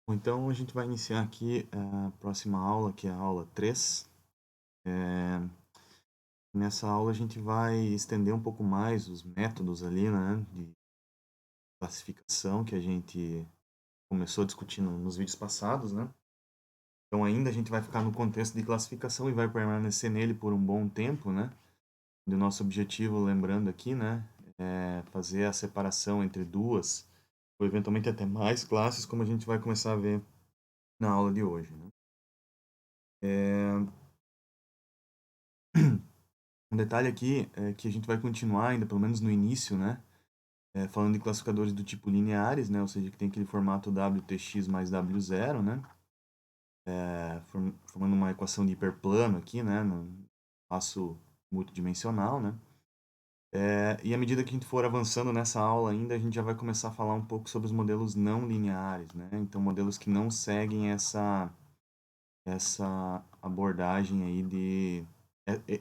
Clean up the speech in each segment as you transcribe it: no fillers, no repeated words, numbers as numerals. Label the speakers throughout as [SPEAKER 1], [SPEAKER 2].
[SPEAKER 1] Bom, então a gente vai iniciar aqui a próxima aula, que é a aula 3. Nessa aula a gente vai estender um pouco mais os métodos ali, né, de classificação que a gente começou discutindo nos vídeos passados, né? Então ainda a gente vai ficar no contexto de classificação e vai permanecer nele por um bom tempo, né? E o nosso objetivo, lembrando aqui, né, é fazer a separação entre duas, ou eventualmente até mais classes, como a gente vai começar a ver na aula de hoje, né? Um detalhe aqui é que a gente vai continuar ainda, pelo menos no início, né? Falando de classificadores do tipo lineares, né? Ou seja, que tem aquele formato WTX mais W0, né? Formando uma equação de hiperplano aqui, né? No espaço multidimensional, né? E à medida que a gente for avançando nessa aula ainda, a gente já vai começar a falar um pouco sobre os modelos não lineares, né? Então, modelos que não seguem essa abordagem aí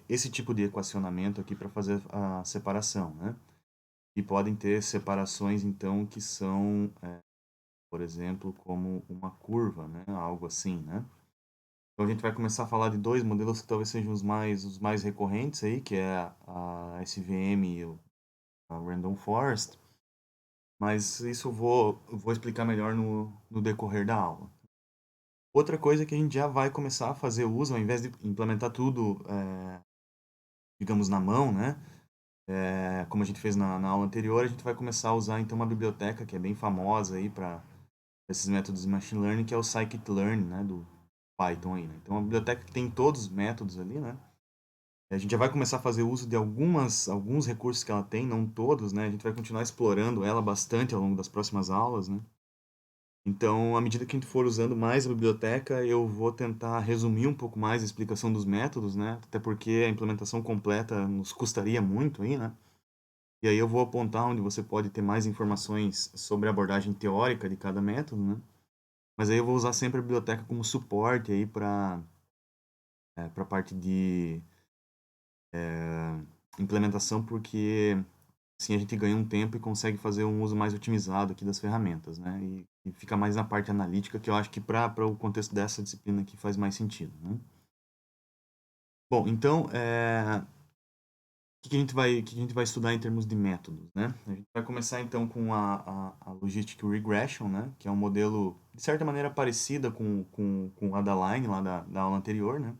[SPEAKER 1] esse tipo de equacionamento aqui para fazer a separação, né? E podem ter separações, então, que são, por exemplo, como uma curva, né? Algo assim, né? Então a gente vai começar a falar de dois modelos que talvez sejam os mais recorrentes aí, que é a SVM e a Random Forest, mas isso eu vou explicar melhor no decorrer da aula. Outra coisa que a gente já vai começar a fazer uso, ao invés de implementar tudo, digamos, na mão, né? Como a gente fez na aula anterior, a gente vai começar a usar então uma biblioteca que é bem famosa aí para esses métodos de machine learning, que é o scikit-learn, né, do Python aí, né? Então, é uma biblioteca que tem todos os métodos ali, né? A gente já vai começar a fazer uso de alguns recursos que ela tem, não todos, né? A gente vai continuar explorando ela bastante ao longo das próximas aulas, né? Então, à medida que a gente for usando mais a biblioteca, eu vou tentar resumir um pouco mais a explicação dos métodos, né? Até porque a implementação completa nos custaria muito aí, né? E aí eu vou apontar onde você pode ter mais informações sobre a abordagem teórica de cada método, né? Mas aí eu vou usar sempre a biblioteca como suporte aí para a parte de implementação, porque assim a gente ganha um tempo e consegue fazer um uso mais otimizado aqui das ferramentas, né? E fica mais na parte analítica, que eu acho que para o contexto dessa disciplina aqui faz mais sentido, né? Bom, então, o que a gente vai estudar em termos de métodos, né? A gente vai começar então com a Logistic Regression, né? Que é um modelo, de certa maneira, parecida com a da Line, lá da aula anterior, né?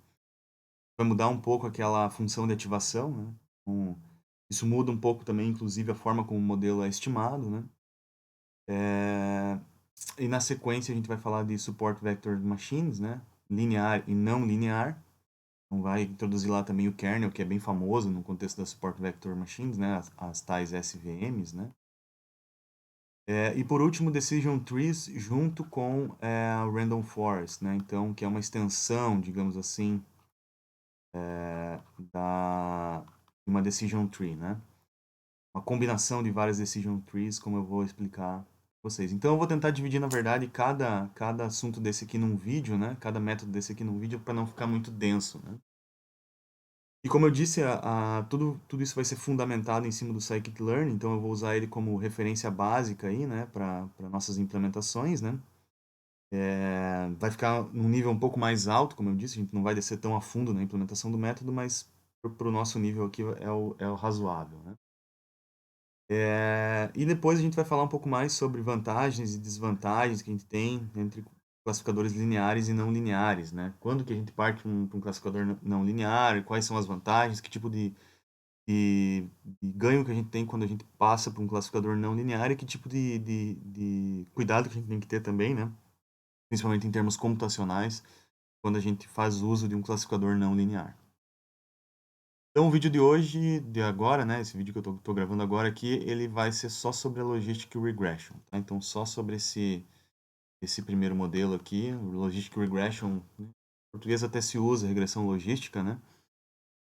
[SPEAKER 1] Vai mudar um pouco aquela função de ativação, né? Então, isso muda um pouco também, inclusive, a forma como o modelo é estimado, né? É, E na sequência a gente vai falar de Support Vector Machines, né? Linear e não linear. Então vai introduzir lá também o kernel, que é bem famoso no contexto das Support Vector Machines, né? As tais SVMs, né? E por último, Decision Trees junto com a Random Forest, né? Então, que é uma extensão, digamos assim, da uma Decision Tree, né? Uma combinação de várias Decision Trees, como eu vou explicar para vocês. Então, eu vou tentar dividir, na verdade, cada assunto desse aqui num vídeo, né? Cada método desse aqui num vídeo, para não ficar muito denso, né? E como eu disse, tudo isso vai ser fundamentado em cima do Scikit-learn, então eu vou usar ele como referência básica aí, né, para nossas implementações, né? Vai ficar num nível um pouco mais alto, como eu disse, a gente não vai descer tão a fundo na implementação do método, mas para o nosso nível aqui é o razoável, né? E depois a gente vai falar um pouco mais sobre vantagens e desvantagens que a gente tem entre classificadores lineares e não lineares, né? Quando que a gente parte para um classificador não linear, quais são as vantagens, que tipo de ganho que a gente tem quando a gente passa para um classificador não linear e que tipo de cuidado que a gente tem que ter também, né? Principalmente em termos computacionais, quando a gente faz uso de um classificador não linear. Então, o vídeo de hoje, de agora, né, esse vídeo que eu tô gravando agora aqui, ele vai ser só sobre a Logistic Regression, tá? Então, só sobre esse primeiro modelo aqui, o Logistic Regression, né? Em português até se usa regressão logística, né?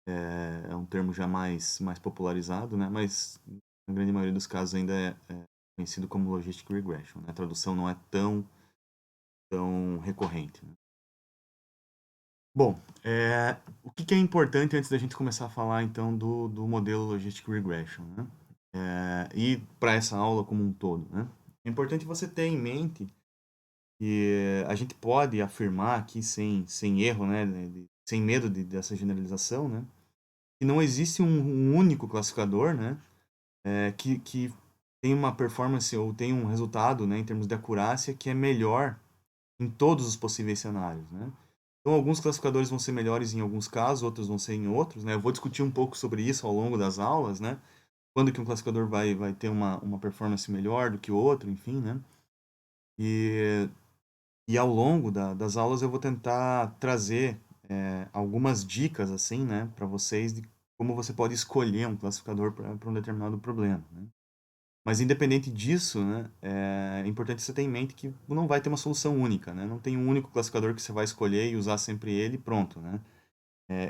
[SPEAKER 1] É um termo já mais popularizado, né? Mas na grande maioria dos casos ainda é conhecido como Logistic Regression, né? A tradução não é tão recorrente, né? Bom, o que é importante antes da gente começar a falar então do modelo Logistic Regression, né? E para essa aula como um todo, né? É importante você ter em mente E a gente pode afirmar aqui sem erro, né, sem medo dessa generalização, né, que não existe um único classificador, né, que tem uma performance ou tem um resultado, né, em termos de acurácia que é melhor em todos os possíveis cenários, né. Então, alguns classificadores vão ser melhores em alguns casos, outros vão ser em outros, né. Eu vou discutir um pouco sobre isso ao longo das aulas, né, quando que um classificador vai ter uma performance melhor do que o outro, enfim, né. E, e ao longo das aulas eu vou tentar trazer algumas dicas, assim, né, para vocês de como você pode escolher um classificador para um determinado problema, né. Mas independente disso, né, é importante você ter em mente que não vai ter uma solução única, né? Não tem um único classificador que você vai escolher e usar sempre ele e pronto, né?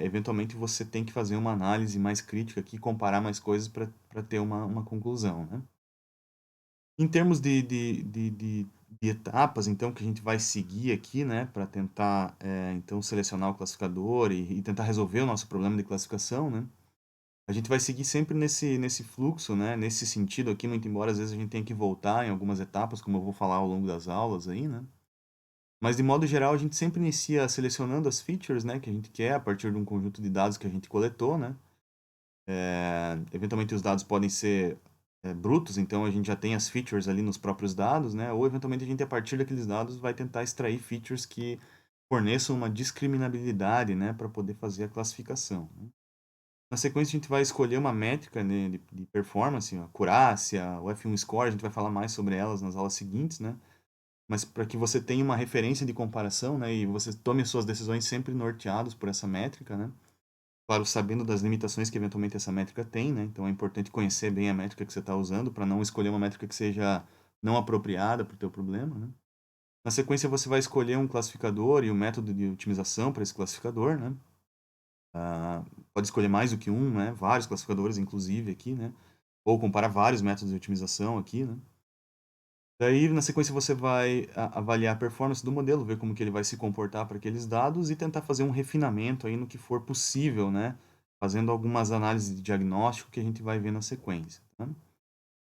[SPEAKER 1] Eventualmente você tem que fazer uma análise mais crítica aqui, comparar mais coisas para ter uma conclusão, né? Em termos de etapas, então, que a gente vai seguir aqui, né, para tentar, então, selecionar o classificador e tentar resolver o nosso problema de classificação, né? A gente vai seguir sempre nesse fluxo, né? Nesse sentido aqui, muito embora às vezes a gente tenha que voltar em algumas etapas, como eu vou falar ao longo das aulas aí, né? Mas de modo geral, a gente sempre inicia selecionando as features, né, que a gente quer a partir de um conjunto de dados que a gente coletou, né? Eventualmente os dados podem ser brutos, então a gente já tem as features ali nos próprios dados, né? Ou eventualmente a gente, a partir daqueles dados, vai tentar extrair features que forneçam uma discriminabilidade, né, para poder fazer a classificação, né? Na sequência, a gente vai escolher uma métrica, né, de performance, a acurácia, o F1 score, a gente vai falar mais sobre elas nas aulas seguintes, né? Mas para que você tenha uma referência de comparação, né, e você tome suas decisões sempre norteados por essa métrica, né? Claro, sabendo das limitações que eventualmente essa métrica tem, né? Então é importante conhecer bem a métrica que você está usando para não escolher uma métrica que seja não apropriada para o teu problema, né? Na sequência, você vai escolher um classificador e o método de otimização para esse classificador, né? Pode escolher mais do que um, né? Vários classificadores, inclusive, aqui, né? Ou comparar vários métodos de otimização aqui, né? Daí, na sequência, você vai avaliar a performance do modelo, ver como que ele vai se comportar para aqueles dados e tentar fazer um refinamento aí no que for possível, né? Fazendo algumas análises de diagnóstico que a gente vai ver na sequência, tá?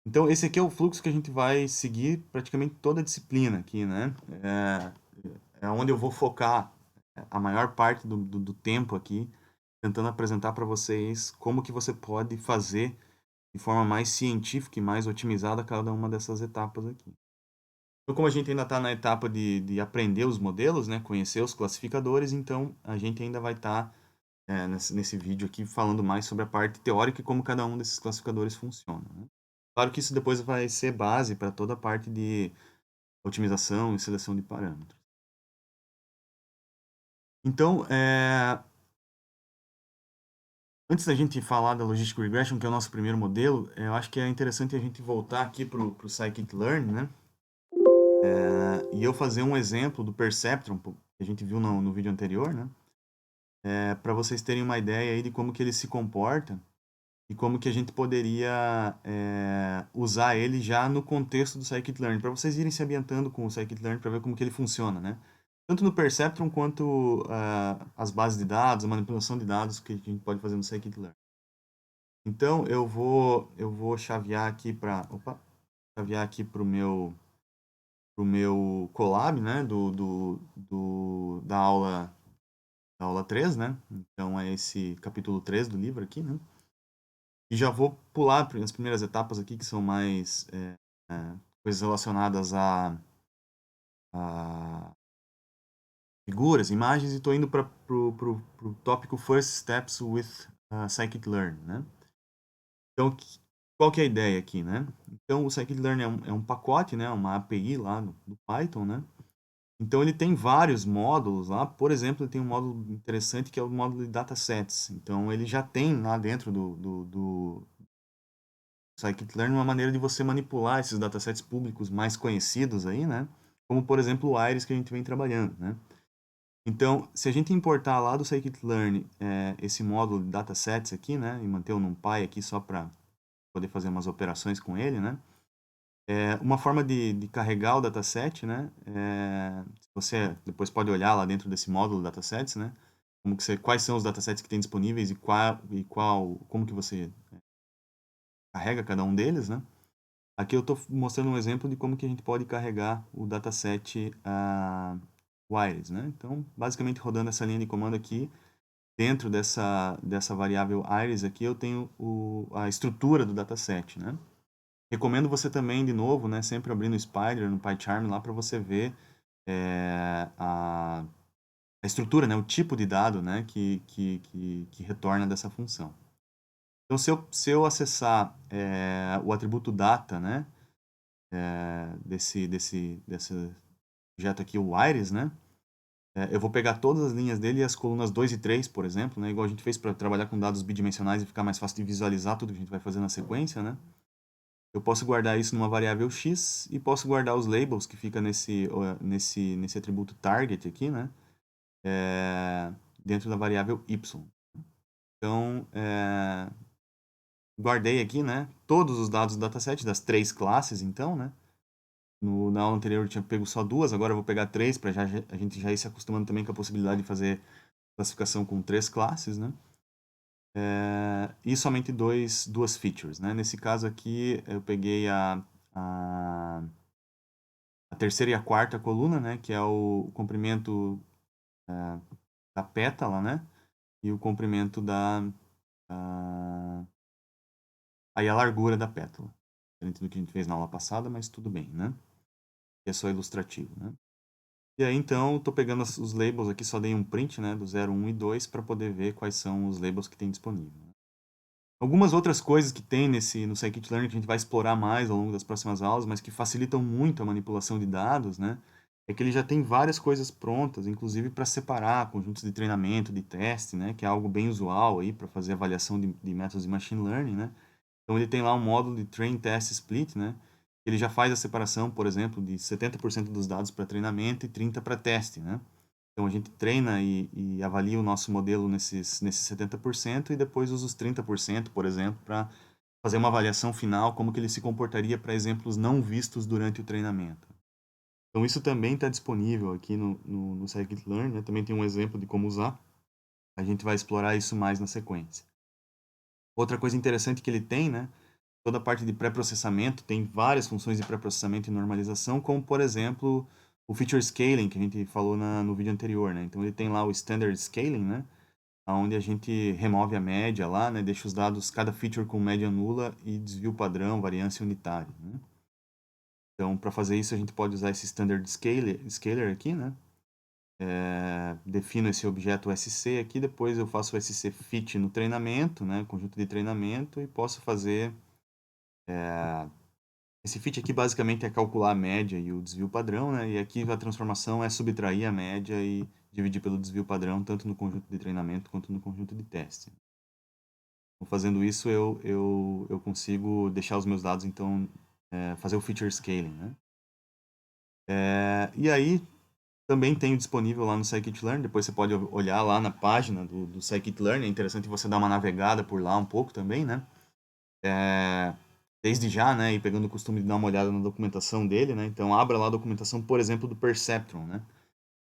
[SPEAKER 1] Então, esse aqui é o fluxo que a gente vai seguir praticamente toda a disciplina aqui, né? É onde eu vou focar a maior parte do tempo aqui, tentando apresentar para vocês como que você pode fazer de forma mais científica e mais otimizada cada uma dessas etapas aqui. Então, como a gente ainda está na etapa de aprender os modelos, né, conhecer os classificadores, então a gente ainda vai estar nesse vídeo aqui falando mais sobre a parte teórica e como cada um desses classificadores funciona, né? Claro que isso depois vai ser base para toda a parte de otimização e seleção de parâmetros. Então, antes da gente falar da Logistic Regression, que é o nosso primeiro modelo, eu acho que é interessante a gente voltar aqui para o Scikit-learn, né? E eu fazer um exemplo do Perceptron, que a gente viu no vídeo anterior, né? Para vocês terem uma ideia aí de como que ele se comporta e como que a gente poderia usar ele já no contexto do Scikit-learn, para vocês irem se ambientando com o Scikit-learn para ver como que ele funciona, né? Tanto no Perceptron quanto as bases de dados, a manipulação de dados que a gente pode fazer no Scikit-learn. Então, eu vou chavear aqui chavear aqui pro meu Colab, né, da aula 3, né? Então, é esse capítulo 3 do livro aqui, né? E já vou pular as primeiras etapas aqui, que são mais coisas relacionadas a figuras, imagens, e estou indo para o tópico First Steps with Scikit-learn, né? Então, qual que é a ideia aqui, né? Então, o Scikit-learn é um pacote, né? Uma API lá do Python, né? Então, ele tem vários módulos lá. Por exemplo, ele tem um módulo interessante que é o módulo de datasets. Então, ele já tem lá dentro do Scikit-learn uma maneira de você manipular esses datasets públicos mais conhecidos aí, né? Como, por exemplo, o Iris que a gente vem trabalhando, né? Então, se a gente importar lá do Scikit-learn esse módulo de datasets aqui, né? E manter o NumPy aqui só para poder fazer umas operações com ele, né? Uma forma de carregar o dataset, né? Você depois pode olhar lá dentro desse módulo datasets, né? Quais são os datasets que tem disponíveis como que você carrega cada um deles, né? Aqui eu estou mostrando um exemplo de como que a gente pode carregar o dataset Wires, né? Então, basicamente, rodando essa linha de comando aqui, dentro dessa variável iris aqui, eu tenho a estrutura do dataset, né? Recomendo você também, de novo, né, sempre abrindo o Spider no PyCharm lá para você ver a estrutura, né, o tipo de dado, né, que retorna dessa função. Então, se eu acessar o atributo data, né, desse objeto aqui, o iris, né, eu vou pegar todas as linhas dele e as colunas 2 e 3, por exemplo, né, igual a gente fez para trabalhar com dados bidimensionais e ficar mais fácil de visualizar tudo que a gente vai fazer na sequência, né. Eu posso guardar isso numa variável x e posso guardar os labels que fica nesse atributo target aqui, né, dentro da variável y. Então, guardei aqui, né, todos os dados do dataset das 3 classes, então, né. Na aula anterior eu tinha pego só 2, agora eu vou pegar 3 para a gente já ir se acostumando também com a possibilidade de fazer classificação com 3 classes, né. E somente duas features, né. Nesse caso aqui eu peguei a terceira e a quarta coluna, né, que é o comprimento da pétala, né, e o comprimento aí a largura da pétala. Diferente do que a gente fez na aula passada, mas tudo bem, né? É só ilustrativo, né? E aí, então, estou pegando os labels aqui, só dei um print, né, do 0, 1 e 2 para poder ver quais são os labels que tem disponível, né? Algumas outras coisas que tem no Scikit-Learn que a gente vai explorar mais ao longo das próximas aulas, mas que facilitam muito a manipulação de dados, né? É que ele já tem várias coisas prontas, inclusive para separar conjuntos de treinamento, de teste, né? Que é algo bem usual aí para fazer avaliação de métodos de machine learning, né? Então ele tem lá um módulo de Train Test Split, né? Ele já faz a separação, por exemplo, de 70% dos dados para treinamento e 30% para teste, né? Então a gente treina e avalia o nosso modelo nesses 70% e depois usa os 30%, por exemplo, para fazer uma avaliação final, como que ele se comportaria para exemplos não vistos durante o treinamento. Então isso também está disponível aqui no Scikit-Learn, né? Também tem um exemplo de como usar. A gente vai explorar isso mais na sequência. Outra coisa interessante que ele tem, né? Toda a parte de pré-processamento, tem várias funções de pré-processamento e normalização, como por exemplo o feature scaling que a gente falou no vídeo anterior, né? Então ele tem lá o standard scaling, né? Onde a gente remove a média lá, né? Deixa os dados, cada feature com média nula e desvio padrão, variância unitária, né? Então, para fazer isso, a gente pode usar esse standard scaler aqui, né? Defino esse objeto SC aqui, depois eu faço o SC fit no treinamento, né? Conjunto de treinamento, e posso fazer esse fit aqui basicamente é calcular a média e o desvio padrão, né? E aqui a transformação é subtrair a média e dividir pelo desvio padrão, tanto no conjunto de treinamento quanto no conjunto de teste. Então, fazendo isso, eu consigo deixar os meus dados, então, fazer o feature scaling, né? E aí, também tenho disponível lá no Scikit-Learn, depois você pode olhar lá na página do Scikit-Learn, é interessante você dar uma navegada por lá um pouco também, né? Desde já, né, e pegando o costume de dar uma olhada na documentação dele, né? Então, abra lá a documentação, por exemplo, do Perceptron, né?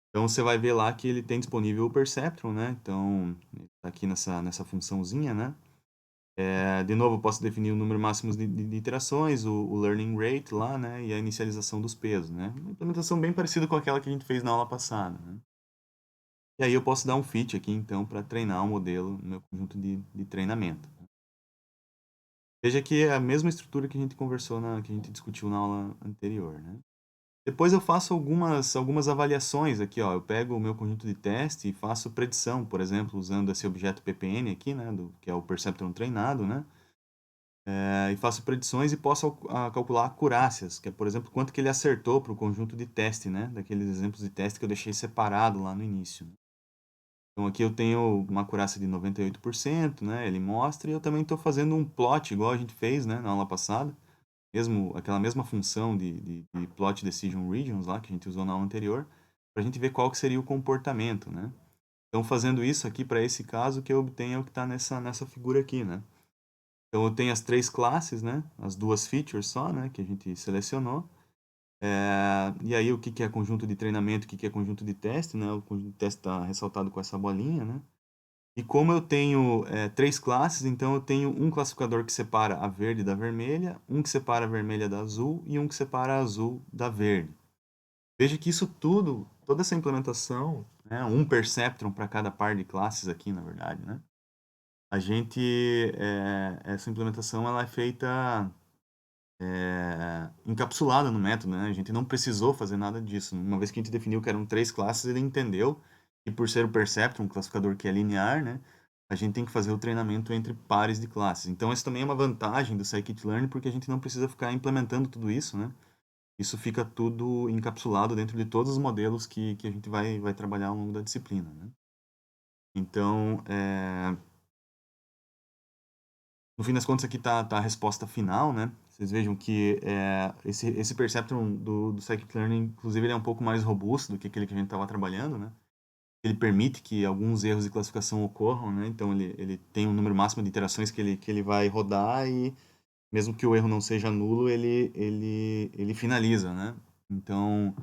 [SPEAKER 1] Então, você vai ver lá que ele tem disponível o Perceptron, né? Então, tá aqui nessa funçãozinha, né? De novo, eu posso definir o número máximo de iterações, o learning rate lá, né? E a inicialização dos pesos, né? Uma implementação bem parecida com aquela que a gente fez na aula passada, né? E aí eu posso dar um fit aqui, então, para treinar o modelo no meu conjunto de treinamento. Veja que é a mesma estrutura que a gente conversou, que a gente discutiu na aula anterior, né? Depois eu faço algumas avaliações aqui, ó. Eu pego o meu conjunto de teste e faço predição, por exemplo, usando esse objeto ppn aqui, né, que é o Perceptron treinado, né? E faço predições e posso calcular acurácias, que é, por exemplo, quanto que ele acertou para o conjunto de teste, né? Daqueles exemplos de teste que eu deixei separado lá no início. Então aqui eu tenho uma acurácia de 98%, né? Ele mostra, e eu também estou fazendo um plot, igual a gente fez, né, na aula passada. Aquela mesma função de plot decision regions lá, que a gente usou na aula anterior, para a gente ver qual que seria o comportamento, né? Então, fazendo isso aqui para esse caso, o que eu obtenho é o que está nessa figura aqui, né? Então, eu tenho as 3 classes, né? As 2 features só, né? Que a gente selecionou. E aí, o que é conjunto de treinamento, o que é conjunto de teste, né? O conjunto de teste está ressaltado com essa bolinha, né? E como eu tenho 3 classes, então eu tenho um classificador que separa a verde da vermelha, um que separa a vermelha da azul e um que separa a azul da verde. Veja que isso tudo, toda essa implementação, né, um perceptron para cada par de classes aqui, na verdade, né? A gente, essa implementação ela é feita encapsulada no método, né? A gente não precisou fazer nada disso. Uma vez que a gente definiu que eram 3 classes, ele entendeu que por ser o perceptron, um classificador que é linear, né? A gente tem que fazer o treinamento entre pares de classes. Então, isso também é uma vantagem do scikit-learn, porque a gente não precisa ficar implementando tudo isso, né? Isso fica tudo encapsulado dentro de todos os modelos que a gente vai trabalhar ao longo da disciplina, né? Então, no fim das contas, aqui tá a resposta final, né? Vocês vejam que esse perceptron do scikit-learn, inclusive, ele é um pouco mais robusto do que aquele que a gente estava trabalhando, né? Ele permite que alguns erros de classificação ocorram, né? Então, ele tem um número máximo de iterações que ele vai rodar e, mesmo que o erro não seja nulo, ele finaliza, né? Então,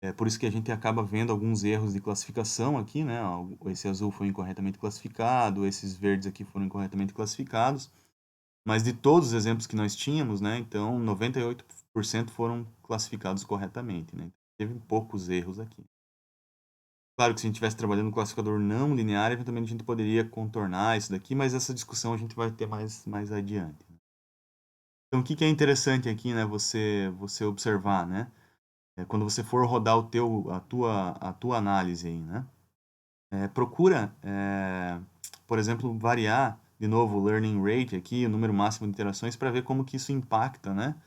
[SPEAKER 1] é por isso que a gente acaba vendo alguns erros de classificação aqui, né? Esse azul foi incorretamente classificado, esses verdes aqui foram incorretamente classificados. Mas de todos os exemplos que nós tínhamos, né, então 98% foram classificados corretamente, né? Teve poucos erros aqui. Claro que se a gente estivesse trabalhando no classificador não linear, eventualmente a gente poderia contornar isso daqui, mas essa discussão a gente vai ter mais adiante, né? Então, o que que é interessante aqui, né, você observar, né? Quando você for rodar a tua análise aí, né? Procura, por exemplo, variar de novo o learning rate aqui, o número máximo de interações, para ver como que isso impacta, né,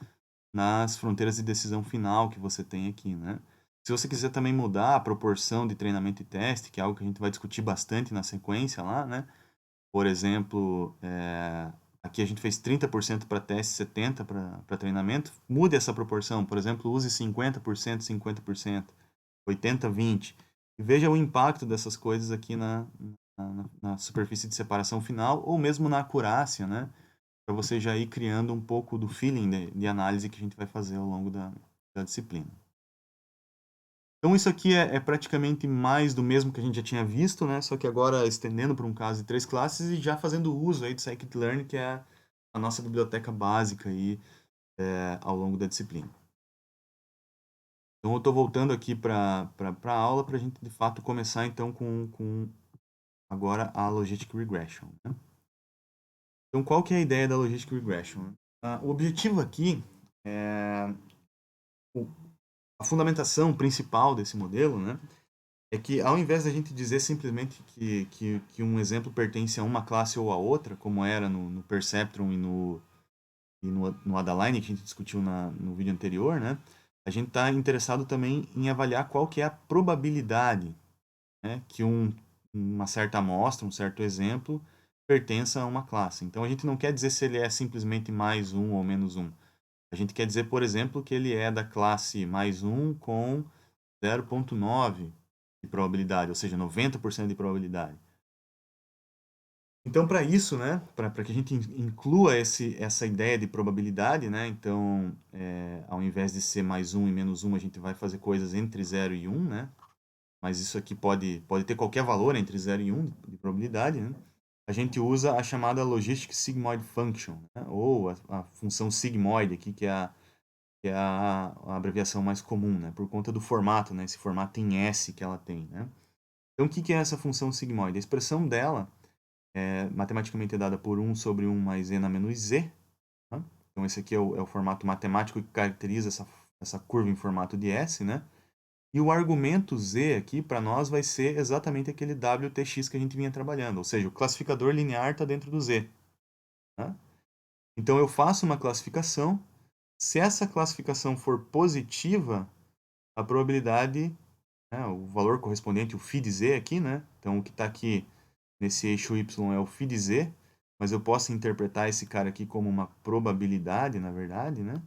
[SPEAKER 1] nas fronteiras de decisão final que você tem aqui, né? Se você quiser também mudar a proporção de treinamento e teste, que é algo que a gente vai discutir bastante na sequência lá, né? Por exemplo, aqui a gente fez 30% para teste, 70% para treinamento. Mude essa proporção, por exemplo, use 50%, 50%, 80, 20. E veja o impacto dessas coisas aqui na superfície de separação final, ou mesmo na acurácia, né? Para você já ir criando um pouco do feeling de análise que a gente vai fazer ao longo da disciplina. Então, isso aqui é praticamente mais do mesmo que a gente já tinha visto, né? Só que agora estendendo para um caso de 3 classes e já fazendo uso aí do scikit-learn, que é a nossa biblioteca básica aí, ao longo da disciplina. Então, eu estou voltando aqui para a aula para a gente, de fato, começar então com agora a Logistic Regression, né? Então, qual que é a ideia da Logistic Regression? O objetivo aqui, é, a fundamentação principal desse modelo, né, é que ao invés da gente dizer simplesmente que um exemplo pertence a uma classe ou a outra, como era no Perceptron e no Adaline, que a gente discutiu no vídeo anterior, né, a gente está interessado também em avaliar qual que é a probabilidade, né, que uma certa amostra, um certo exemplo, pertença a uma classe. Então a gente não quer dizer se ele é simplesmente mais um ou menos um. A gente quer dizer, por exemplo, que ele é da classe mais um com 0,9 de probabilidade, ou seja, 90% de probabilidade. Então, para isso, né, para que a gente inclua essa ideia de probabilidade, né, então, ao invés de ser mais um e menos um, a gente vai fazer coisas entre 0 e 1, né, mas isso aqui pode ter qualquer valor entre 0 e 1 de probabilidade, né? A gente usa a chamada Logistic Sigmoid Function, né? Ou a função sigmoid aqui, que é a abreviação mais comum, né? Por conta do formato, né? Esse formato em S que ela tem, né? Então, o que é essa função sigmoide? A expressão dela é matematicamente dada por 1 sobre 1 mais n a menos z. Tá? Então, esse aqui é o formato matemático que caracteriza essa curva em formato de S, né? E o argumento z aqui, para nós, vai ser exatamente aquele WTX que a gente vinha trabalhando. Ou seja, o classificador linear está dentro do z. Tá? Então, eu faço uma classificação. Se essa classificação for positiva, a probabilidade, né, o valor correspondente, o φ de z aqui, né? Então, o que está aqui nesse eixo y é o φ de z, mas eu posso interpretar esse cara aqui como uma probabilidade, na verdade, né?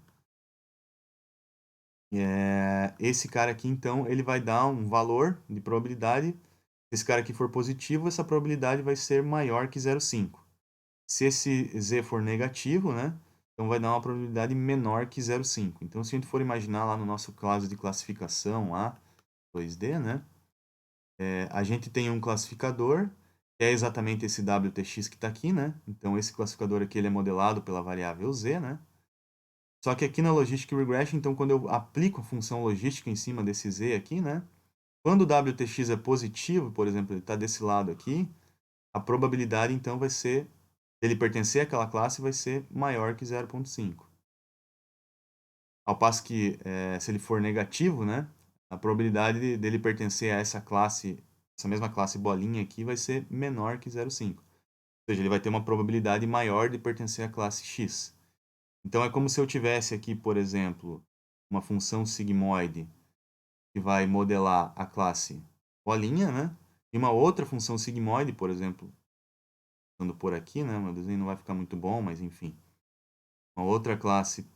[SPEAKER 1] Esse cara aqui, então, ele vai dar um valor de probabilidade. Se esse cara aqui for positivo, essa probabilidade vai ser maior que 0,5. Se esse z for negativo, né? Então vai dar uma probabilidade menor que 0,5. Então, se a gente for imaginar lá no nosso caso de classificação A, 2D, né? A gente tem um classificador é exatamente esse WTX que está aqui, né? Então, esse classificador aqui ele é modelado pela variável z, né? Só que aqui na Logistic Regression, então, quando eu aplico a função logística em cima desse z aqui, né? Quando o WTX é positivo, por exemplo, ele está desse lado aqui, a probabilidade, então, vai ser, ele pertencer àquela classe, vai ser maior que 0,5. Ao passo que, se ele for negativo, né? A probabilidade dele pertencer a essa classe, essa mesma classe bolinha aqui, vai ser menor que 0,5. Ou seja, ele vai ter uma probabilidade maior de pertencer à classe x. Então, é como se eu tivesse aqui, por exemplo, uma função sigmoide que vai modelar a classe bolinha, né? E uma outra função sigmoide, por exemplo, passando por aqui, né? Meu desenho não vai ficar muito bom, mas enfim. Uma outra classe,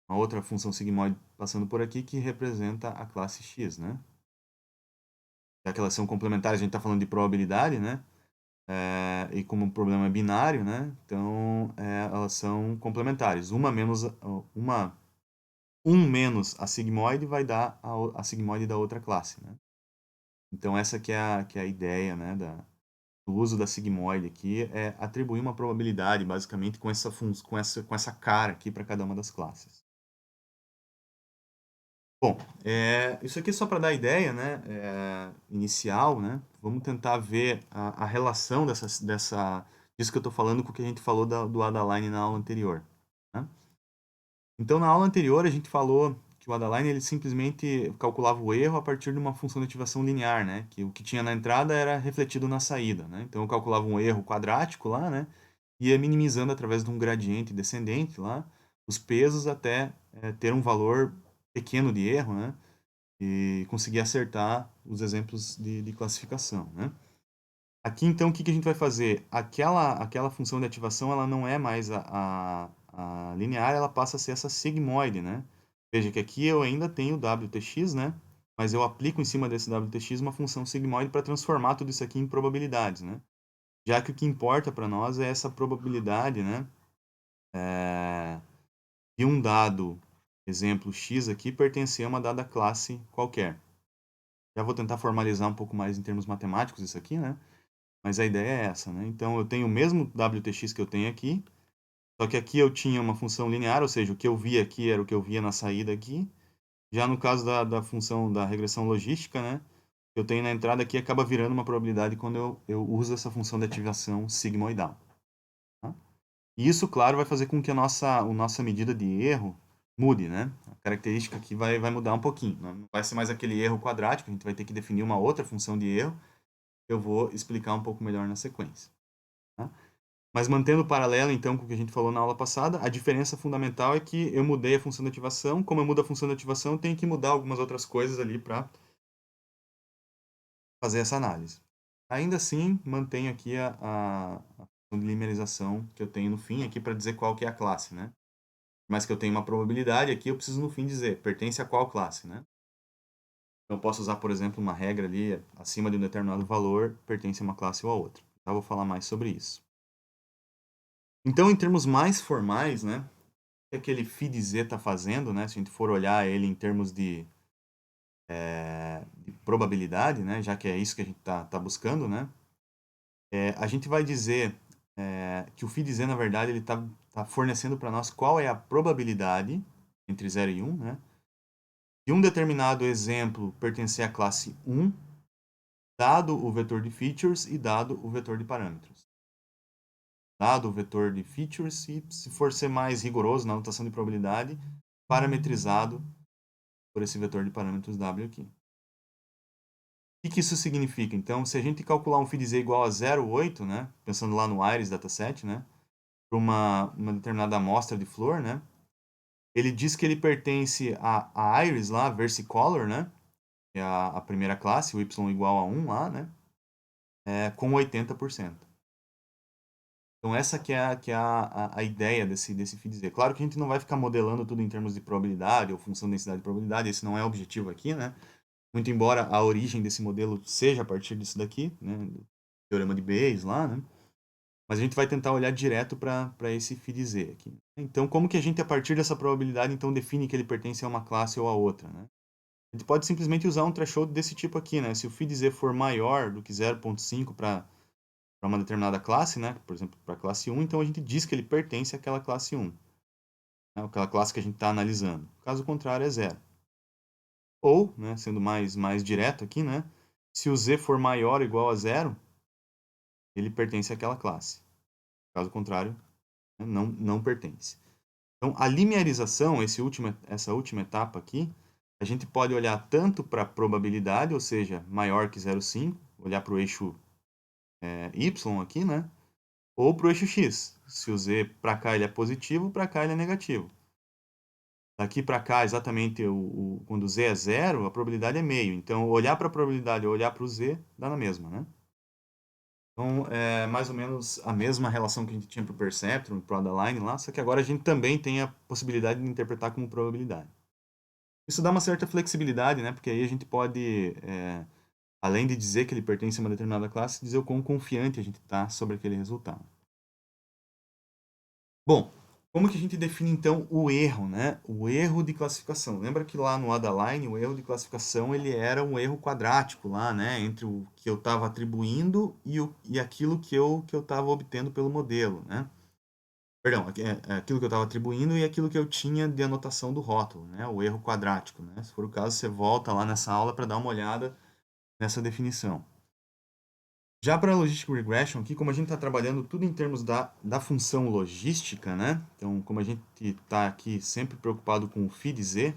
[SPEAKER 1] uma outra função sigmoide passando por aqui que representa a classe x, né? Já que elas são complementares, a gente está falando de probabilidade, né? E como o problema é binário, né? Então, elas são complementares. Um menos a sigmoide vai dar a sigmoide da outra classe, né? Então, essa que é a ideia, né, do uso da sigmoide aqui, é atribuir uma probabilidade, basicamente, com essa cara aqui para cada uma das classes. Bom, isso aqui é só para dar ideia, né, inicial, né? Vamos tentar ver a relação disso que eu estou falando com o que a gente falou do Adaline na aula anterior, né? Então, na aula anterior, a gente falou que o Adaline ele simplesmente calculava o erro a partir de uma função de ativação linear, né? Que o que tinha na entrada era refletido na saída, né? Então, eu calculava um erro quadrático lá, né? E ia minimizando através de um gradiente descendente lá, os pesos até ter um valor pequeno de erro, né? E conseguir acertar os exemplos de classificação, né? Aqui, então, o que a gente vai fazer? Aquela função de ativação, ela não é mais a linear, ela passa a ser essa sigmoide, né? Veja que aqui eu ainda tenho o WTX, né? Mas eu aplico em cima desse WTX uma função sigmoide para transformar tudo isso aqui em probabilidades, né? Já que o que importa para nós é essa probabilidade, né? De um dado, exemplo X aqui, pertencer a uma dada classe qualquer. Já vou tentar formalizar um pouco mais em termos matemáticos isso aqui, né? Mas a ideia é essa, né? Então, eu tenho o mesmo WTX que eu tenho aqui, só que aqui eu tinha uma função linear, ou seja, o que eu via aqui era o que eu via na saída aqui. Já no caso da função da regressão logística, né? Eu tenho na entrada aqui acaba virando uma probabilidade quando eu uso essa função de ativação sigmoidal. Tá? E isso, claro, vai fazer com que a nossa medida de erro mude, né? A característica aqui vai mudar um pouquinho. Não vai ser mais aquele erro quadrático, a gente vai ter que definir uma outra função de erro. Eu vou explicar um pouco melhor na sequência. Tá? Mas mantendo o paralelo, então, com o que a gente falou na aula passada, a diferença fundamental é que eu mudei a função de ativação. Como eu mudo a função de ativação, eu tenho que mudar algumas outras coisas ali para fazer essa análise. Ainda assim, mantenho aqui a função de limerização que eu tenho no fim aqui para dizer qual que é a classe, né? Mas que eu tenho uma probabilidade aqui, eu preciso no fim dizer pertence a qual classe, né? Então, eu posso usar, por exemplo, uma regra ali acima de um determinado valor, pertence a uma classe ou a outra. Já vou falar mais sobre isso. Então, em termos mais formais, né, o que aquele FIDZ está fazendo, né, se a gente for olhar ele em termos de probabilidade, né, já que é isso que a gente tá buscando, né, a gente vai dizer que o FIDZ, na verdade, ele tá fornecendo para nós qual é a probabilidade entre 0 e 1, né, de um determinado exemplo pertencer à classe 1, dado o vetor de features e dado o vetor de parâmetros. Dado o vetor de features e, se for ser mais rigoroso na notação de probabilidade, parametrizado por esse vetor de parâmetros W aqui. O que isso significa? Então, se a gente calcular um FIDZ igual a 0,8, né, pensando lá no Iris dataset, né, para uma determinada amostra de flor, né, ele diz que ele pertence a Iris lá, versicolor, né, que é a primeira classe, o Y igual a 1 lá, né, com 80%. Então, essa que é a ideia desse FIDZ. Claro que a gente não vai ficar modelando tudo em termos de probabilidade ou função de densidade de probabilidade, esse não é o objetivo aqui, né? Muito embora a origem desse modelo seja a partir disso daqui, né? Do teorema de Bayes lá, né? Mas a gente vai tentar olhar direto para esse FIDZ aqui. Então, como que a gente, a partir dessa probabilidade, então define que ele pertence a uma classe ou a outra, né? A gente pode simplesmente usar um threshold desse tipo aqui, né? Se o FIDZ for maior do que 0,5 para para uma determinada classe, né? Por exemplo, para a classe 1, então a gente diz que ele pertence àquela classe 1, né? Aquela classe que a gente está analisando. Caso contrário, é zero. Ou, né, sendo mais direto aqui, né? Se o z for maior ou igual a zero, ele pertence àquela classe. Caso contrário, né, não pertence. Então, a linearização, essa última etapa aqui, a gente pode olhar tanto para a probabilidade, ou seja, maior que 0,5, olhar para o eixo y aqui, né? Ou para o eixo x. Se o z para cá ele é positivo, para cá ele é negativo. Daqui para cá, exatamente, quando o z é zero, a probabilidade é meio. Então, olhar para a probabilidade ou olhar para o z, dá na mesma, né? Então, é mais ou menos a mesma relação que a gente tinha para o Perceptron, para o Adaline lá, só que agora a gente também tem a possibilidade de interpretar como probabilidade. Isso dá uma certa flexibilidade, né? Porque aí a gente pode, além de dizer que ele pertence a uma determinada classe, dizer o quão confiante a gente está sobre aquele resultado. Bom, como que a gente define então o erro, né? O erro de classificação. Lembra que lá no Adaline, o erro de classificação ele era um erro quadrático lá, né? Entre o que eu estava atribuindo e aquilo que eu estava obtendo pelo modelo, né? Perdão, aquilo que eu estava atribuindo e aquilo que eu tinha de anotação do rótulo, né? O erro quadrático, né? Se for o caso, você volta lá nessa aula para dar uma olhada nessa definição. Já para a Logistic Regression, aqui, como a gente está trabalhando tudo em termos da função logística, né? Então, como a gente está aqui sempre preocupado com o phi/z,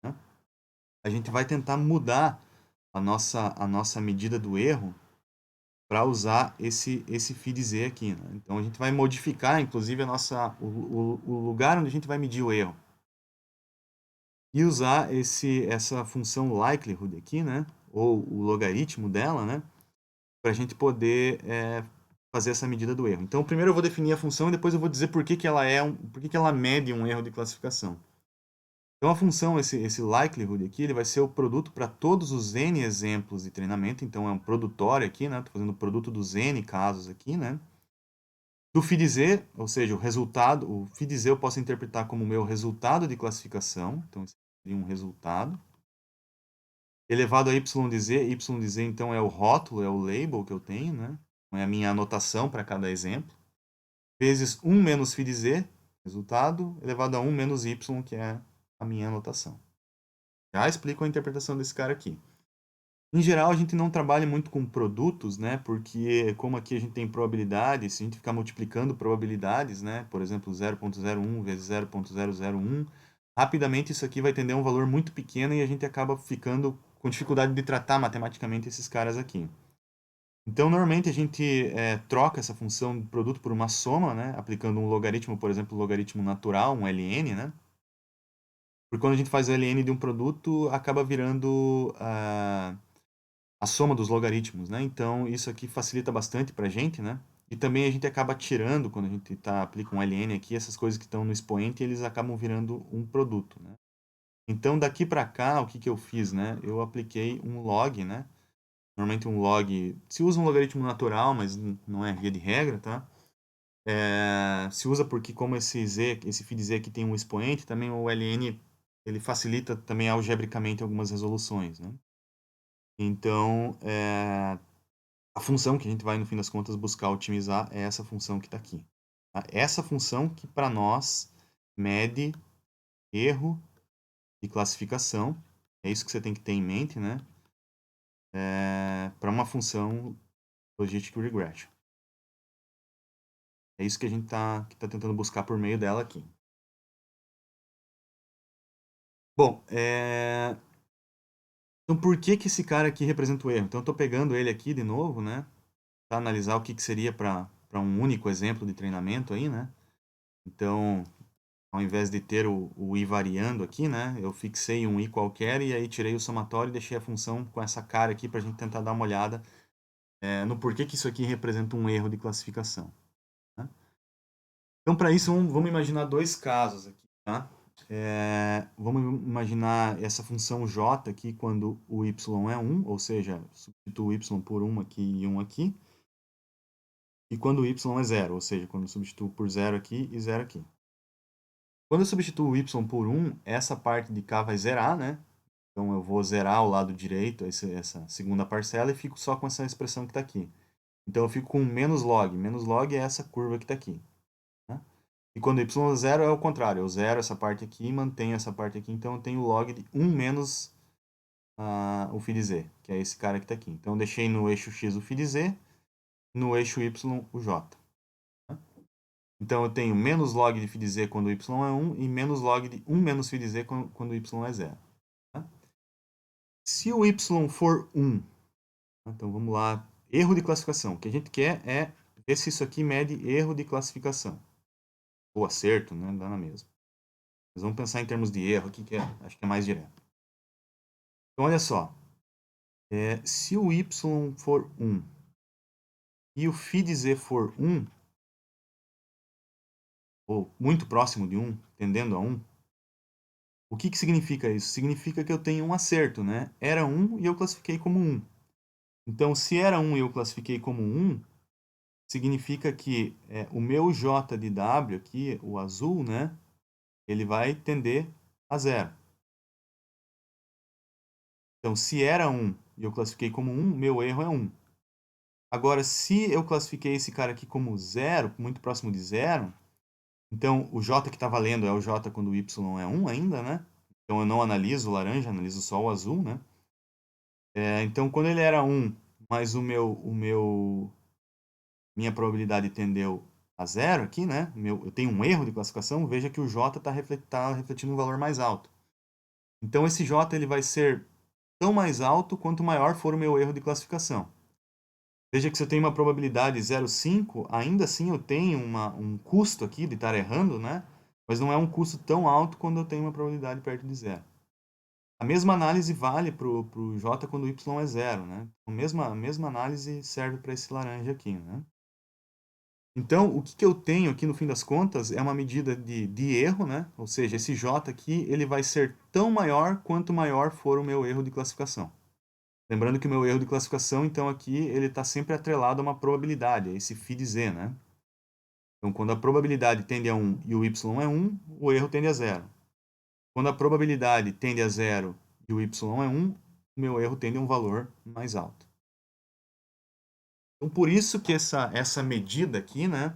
[SPEAKER 1] né? A gente vai tentar mudar a nossa medida do erro para usar esse phi/z aqui, né? Então, a gente vai modificar, inclusive, o lugar onde a gente vai medir o erro. E usar essa função likelihood aqui, né? Ou o logaritmo dela, né? Para a gente poder fazer essa medida do erro. Então, primeiro eu vou definir a função e depois eu vou dizer por que ela por que ela mede um erro de classificação. Então, a função, esse likelihood aqui, ele vai ser o produto para todos os n exemplos de treinamento. Então, é um produtório aqui, né? Estou fazendo o produto dos n casos aqui, né? Do phi/z, ou seja, o resultado, o phi/z eu posso interpretar como o meu resultado de classificação. Então, isso seria um resultado. Elevado a y de z, y de z então é o rótulo, é o label que eu tenho, né? É a minha anotação para cada exemplo. Vezes 1 menos φ de z, resultado, elevado a 1 menos y, que é a minha anotação. Já explico a interpretação desse cara aqui. Em geral, a gente não trabalha muito com produtos, né? Porque como aqui a gente tem probabilidades, se a gente ficar multiplicando probabilidades, né? Por exemplo, 0.01 vezes 0.001, rapidamente isso aqui vai tender a um valor muito pequeno e a gente acaba ficando com dificuldade de tratar matematicamente esses caras aqui. Então, normalmente a gente troca essa função de produto por uma soma, né? Aplicando um logaritmo, por exemplo, um logaritmo natural, um ln, né? Porque quando a gente faz o ln de um produto, acaba virando a soma dos logaritmos, né? Então, isso aqui facilita bastante para a gente, né? E também a gente acaba tirando, quando a gente aplica um ln aqui, essas coisas que estão no expoente, eles acabam virando um produto, né? Então, daqui para cá, o que que eu fiz, né? Eu apliquei um log, né? Normalmente um log... Se usa um logaritmo natural, mas não é via de regra, tá? Se usa porque como esse φ de z aqui tem um expoente, também o ln ele facilita também algebricamente algumas resoluções, né? Então, a função que a gente vai, no fim das contas, buscar otimizar é essa função que está aqui. Tá? Essa função que, para nós, mede erro de classificação. É isso que você tem que ter em mente, né? Para uma função Logistic Regression. É isso que a gente está tentando buscar por meio dela aqui. Bom, então por que esse cara aqui representa o erro? Então eu estou pegando ele aqui de novo, né? Para analisar o que seria para um único exemplo de treinamento aí, né? Então, ao invés de ter o i variando aqui, né? Eu fixei um i qualquer e aí tirei o somatório e deixei a função com essa cara aqui para a gente tentar dar uma olhada no porquê que isso aqui representa um erro de classificação. Né? Então, para isso, vamos imaginar dois casos aqui, tá? Vamos imaginar essa função j aqui quando o y é 1, ou seja, substituo y por 1 aqui e 1 aqui. E quando o y é 0, ou seja, quando eu substituo por 0 aqui e 0 aqui. Quando eu substituo o y por 1, essa parte de cá vai zerar, né? Então eu vou zerar o lado direito, essa segunda parcela, e fico só com essa expressão que está aqui. Então eu fico com menos log. Menos log é essa curva que está aqui. Né? E quando y é zero é o contrário. Eu zero essa parte aqui e mantenho essa parte aqui. Então eu tenho log de 1 menos o φ de z, que é esse cara que está aqui. Então eu deixei no eixo x o φ de z, no eixo y o j. Né? Então eu tenho menos log de φ de z quando y é 1 e menos log de 1 menos φ de z quando y é 0. Né? Se o y for 1, então vamos lá, erro de classificação. O que a gente quer é ver se isso aqui mede erro de classificação. Ou acerto, né? Dá na mesma. Mas vamos pensar em termos de erro aqui, que acho que é mais direto. Então olha só, se o y for 1 e o φ de z for 1, ou muito próximo de 1, tendendo a 1, o que significa isso? Significa que eu tenho um acerto, né? Era 1 e eu classifiquei como 1. Então, se era 1 e eu classifiquei como 1, significa que o meu J de W aqui, o azul, né? Ele vai tender a 0. Então, se era 1 e eu classifiquei como 1, meu erro é 1. Agora, se eu classifiquei esse cara aqui como 0, muito próximo de 0, então o J que está valendo é o J quando o Y é 1 ainda, né? Então eu não analiso o laranja, analiso só o azul, né? Então quando ele era 1, mas minha probabilidade tendeu a 0 aqui, né? Eu tenho um erro de classificação, veja que o J está refletindo um valor mais alto. Então esse J ele vai ser tão mais alto quanto maior for o meu erro de classificação. Veja que se eu tenho uma probabilidade 0,5, ainda assim eu tenho um custo aqui de estar errando, né? Mas não é um custo tão alto quando eu tenho uma probabilidade perto de 0. A mesma análise vale para o J quando y é 0, né? A mesma análise serve para esse laranja aqui, né? Então, o que eu tenho aqui no fim das contas é uma medida de erro, né? Ou seja, esse J aqui ele vai ser tão maior quanto maior for o meu erro de classificação. Lembrando que o meu erro de classificação, então, aqui, ele está sempre atrelado a uma probabilidade, a esse φ de z, né? Então, quando a probabilidade tende a 1 e o y é 1, o erro tende a 0. Quando a probabilidade tende a 0 e o y é 1, o meu erro tende a um valor mais alto. Então, por isso que essa medida aqui, né,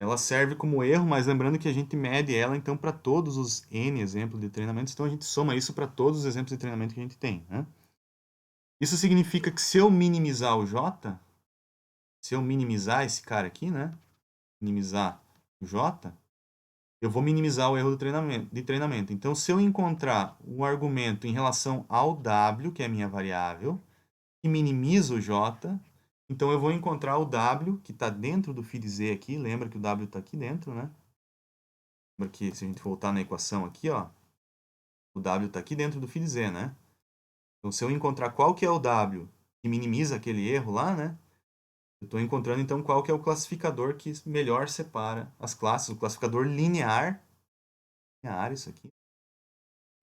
[SPEAKER 1] ela serve como erro, mas lembrando que a gente mede ela, então, para todos os N exemplos de treinamentos, então a gente soma isso para todos os exemplos de treinamento que a gente tem, né? Isso significa que se eu minimizar o J, se eu minimizar esse cara aqui, né, minimizar o J, eu vou minimizar o erro de treinamento. Então, se eu encontrar um argumento em relação ao W, que é a minha variável, que minimiza o J, então eu vou encontrar o W, que está dentro do φ de z aqui. Lembra que o W está aqui dentro, né? Lembra que se a gente voltar na equação aqui, ó, o W está aqui dentro do φ de z, né? Então, se eu encontrar qual que é o W que minimiza aquele erro lá, né? Eu estou encontrando, então, qual que é o classificador que melhor separa as classes. O classificador linear, isso aqui,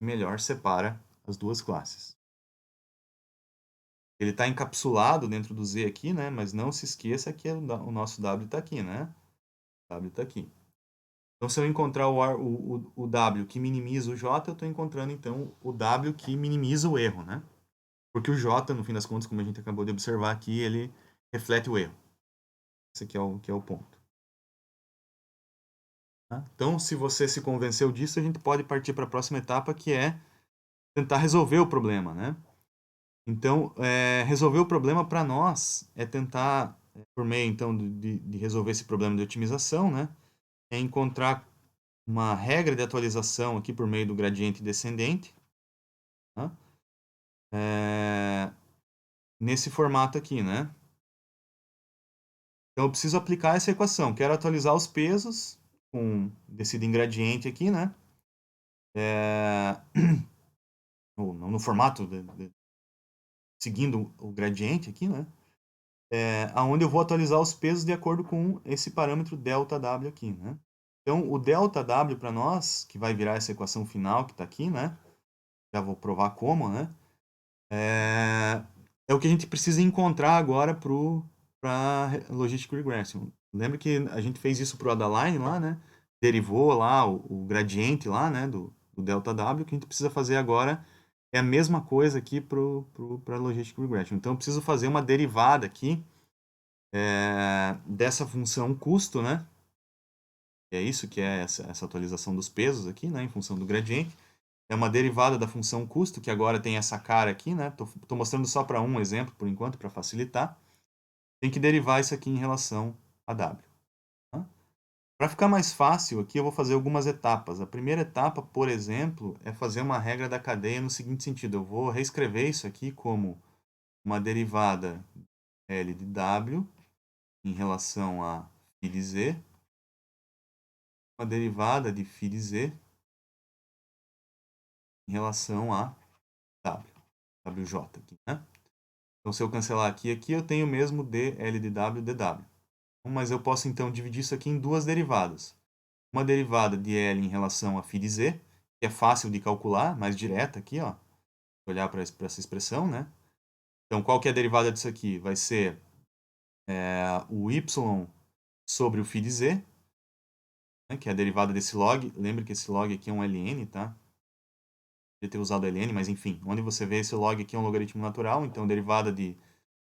[SPEAKER 1] melhor separa as duas classes. Ele está encapsulado dentro do Z aqui, né? Mas não se esqueça que o nosso W está aqui, né? O W está aqui. Então, se eu encontrar o W que minimiza o J, eu estou encontrando, então, o W que minimiza o erro, né? Porque o J, no fim das contas, como a gente acabou de observar aqui, ele reflete o erro. Esse aqui é o ponto. Tá? Então, se você se convenceu disso, a gente pode partir para a próxima etapa, que é tentar resolver o problema, né? Então, resolver o problema para nós é tentar, por meio então de resolver esse problema de otimização, né? É encontrar uma regra de atualização aqui por meio do gradiente descendente, tá? Nesse formato aqui, né? Então, eu preciso aplicar essa equação. Quero atualizar os pesos decido em gradiente aqui, né? No formato seguindo o gradiente aqui, né? Onde eu vou atualizar os pesos de acordo com esse parâmetro ΔW aqui, né? Então, o ΔW para nós, que vai virar essa equação final que está aqui, né? Já vou provar como, né? É o que a gente precisa encontrar agora para Logistic Regression. Lembra que a gente fez isso para o Adaline lá, né? Derivou lá o gradiente lá, né? Do ΔW. O que a gente precisa fazer agora é a mesma coisa aqui para Logistic Regression. Então, eu preciso fazer uma derivada aqui dessa função custo, né? É isso que é essa atualização dos pesos aqui, né? Em função do gradiente. É uma derivada da função custo, que agora tem essa cara aqui, né? Tô mostrando só para um exemplo, por enquanto, para facilitar. Tem que derivar isso aqui em relação a W. Tá? Para ficar mais fácil aqui, eu vou fazer algumas etapas. A primeira etapa, por exemplo, é fazer uma regra da cadeia no seguinte sentido. Eu vou reescrever isso aqui como uma derivada L de W em relação a φ de Z, uma derivada de φ de Z em relação a W, WJ aqui, né? Então, se eu cancelar aqui, eu tenho mesmo dL de W, dW. Mas eu posso, então, dividir isso aqui em duas derivadas. Uma derivada de L em relação a φ de Z, que é fácil de calcular, mais direta aqui, ó. Olhar para essa expressão, né? Então, qual que é a derivada disso aqui? Vai ser o y sobre o φ de Z, né, que é a derivada desse log. Lembre que esse log aqui é um ln, tá? Podia ter usado ln, mas enfim. Onde você vê esse log aqui é um logaritmo natural, então a derivada de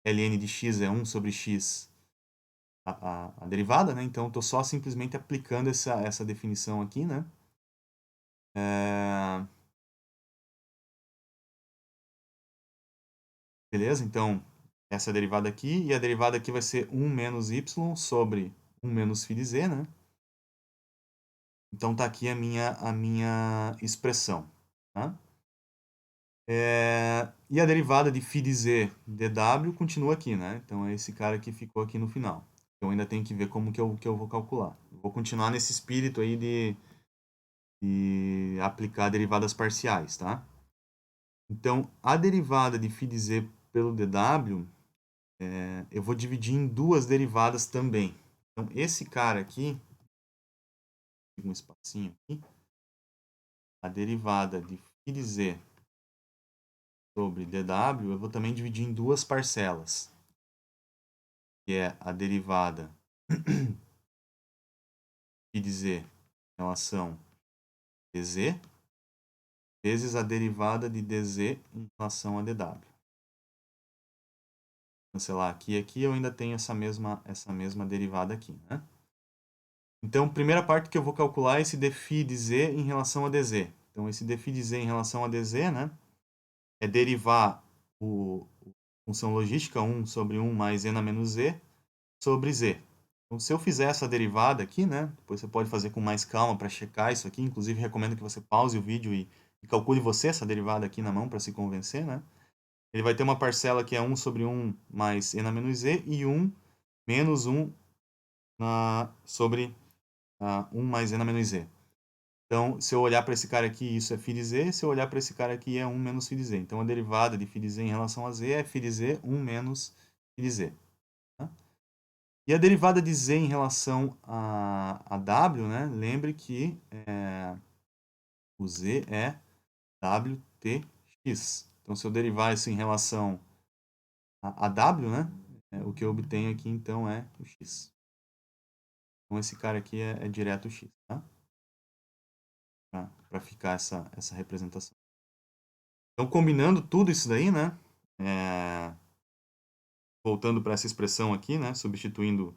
[SPEAKER 1] ln de x é 1 sobre x a derivada, né? Então, estou só simplesmente aplicando essa definição aqui, né? Beleza? Então, essa derivada aqui, e a derivada aqui vai ser 1 menos y sobre 1 menos φ de z, né? Então, tá aqui a minha expressão, tá? E a derivada de φ de z dw continua aqui, né? Então, é esse cara que ficou aqui no final. Eu ainda tenho que ver como que eu vou calcular. Vou continuar nesse espírito aí de aplicar derivadas parciais, tá? Então, a derivada de φ de z pelo dw, eu vou dividir em duas derivadas também. Então, esse cara aqui, um espacinho aqui, a derivada de φ de z sobre dw, eu vou também dividir em duas parcelas, que é a derivada φ de z em relação a dz, vezes a derivada de dz em relação a dw. Cancelar aqui e aqui, eu ainda tenho essa mesma derivada aqui, né? Então, primeira parte que eu vou calcular é esse dφ de z em relação a dz. Então, esse dφ de z em relação a dz, né, é derivar a função logística 1 sobre 1 mais n a menos z sobre z. Então, se eu fizer essa derivada aqui, né, depois você pode fazer com mais calma para checar isso aqui. Inclusive, recomendo que você pause o vídeo e calcule você essa derivada aqui na mão para se convencer, né? Ele vai ter uma parcela que é 1 sobre 1 mais n a menos z e 1 menos 1 sobre 1 mais n a menos z. Então, se eu olhar para esse cara aqui, isso é φ de z. Se eu olhar para esse cara aqui, é 1 menos φ de z. Então, a derivada de φ de z em relação a z é φ de z 1 menos φ de z. Tá? E a derivada de z em relação a w, né? Lembre que o z é wtx. Então, se eu derivar isso em relação a w, né? O que eu obtenho aqui, então, é o x. Então, esse cara aqui é direto o x, tá? Para ficar essa representação. Então, combinando tudo isso daí, né? Voltando para essa expressão aqui, né? Substituindo